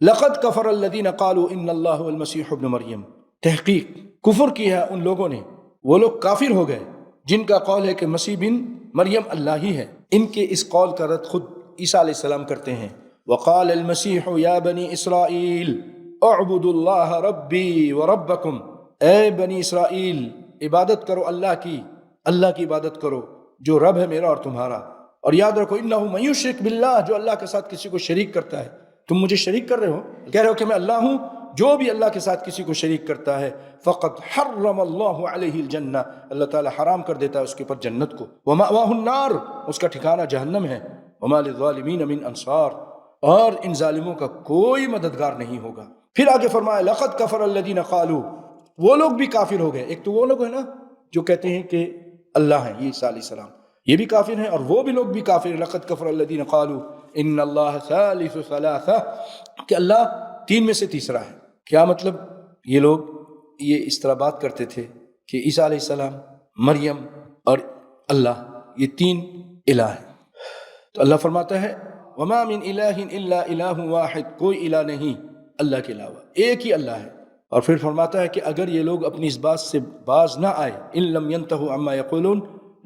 لقد کفر الذین قالوا ان اللہ هو المسیح ابن مریم، تحقیق کفر کیا ہے ان لوگوں نے، وہ لوگ کافر ہو گئے جن کا قول ہے کہ مسیح بن مریم اللہ ہی ہے۔ ان کے اس قول کا رد خود عیسیٰ علیہ السلام کرتے ہیں۔ وقال المسیح یا بنی اسرائیل اعبدوا اللہ ربی وربکم، اے بنی اسرائیل عبادت کرو اللہ کی عبادت کرو جو رب ہے میرا اور تمہارا، اور یاد رکھو انہ من یشرک باللہ، جو اللہ کے ساتھ کسی کو شریک کرتا ہے، تم مجھے شریک کر رہے ہو، کہہ رہے ہو کہ میں اللہ ہوں، جو بھی اللہ کے ساتھ کسی کو شریک کرتا ہے فقط حرم اللہ علیہ الجنہ، اللہ تعالی حرام کر دیتا ہے اس کے اوپر جنت کو، ومأواہ النار، اس کا ٹھکانہ جہنم ہے، وما للظالمین من انصار، اور ان ظالموں کا کوئی مددگار نہیں ہوگا۔ پھر آگے فرمایا لقد کفر الذین قالوا، وہ لوگ بھی کافر ہو گئے، ایک تو وہ لوگ ہیں نا جو کہتے ہیں کہ اللہ ہیں، یہ عیسیٰ علیہ السلام، یہ بھی کافر ہیں، اور وہ بھی لوگ بھی کافر ہیں۔ لقد کفر الذین قالوا ان اللہ ثالث ثلاثہ، کہ اللہ تین میں سے تیسرا ہے۔ کیا مطلب؟ یہ لوگ یہ اس طرح بات کرتے تھے کہ عیسیٰ علیہ السلام، مریم اور اللہ یہ تین الہ ہیں۔ تو اللہ فرماتا ہے وما من الہ الا الہ واحد، کوئی الہ نہیں اللہ کے علاوہ، ایک ہی اللہ ہے۔ اور پھر فرماتا ہے کہ اگر یہ لوگ اپنی اس بات سے باز نہ آئے، ان لم ينتهوا عما يقولون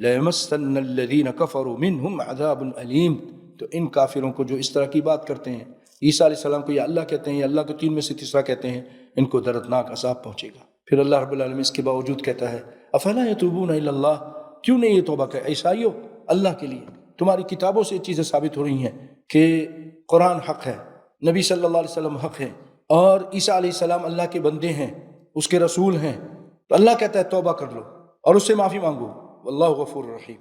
ليمسن الذين كفروا منهم عذاب علیم، تو ان کافروں کو جو اس طرح کی بات کرتے ہیں، عیسیٰ علیہ السلام کو یا اللہ کہتے ہیں یا اللہ کو تین میں سے تیسرا کہتے ہیں، ان کو دردناک عذاب پہنچے گا۔ پھر اللہ رب العالمین اس کے باوجود کہتا ہے افلا یتوبون الی اللہ، کیوں نہیں یہ توبہ کرے عیسائیوں، اللہ کے لیے تمہاری کتابوں سے یہ چیزیں ثابت ہو رہی ہیں کہ قرآن حق ہے، نبی صلی اللہ علیہ وسلم حق ہے، اور عیسیٰ علیہ السلام اللہ کے بندے ہیں، اس کے رسول ہیں، تو اللہ کہتا ہے توبہ کر لو اور اس سے معافی مانگو، واللہ غفور رحیم۔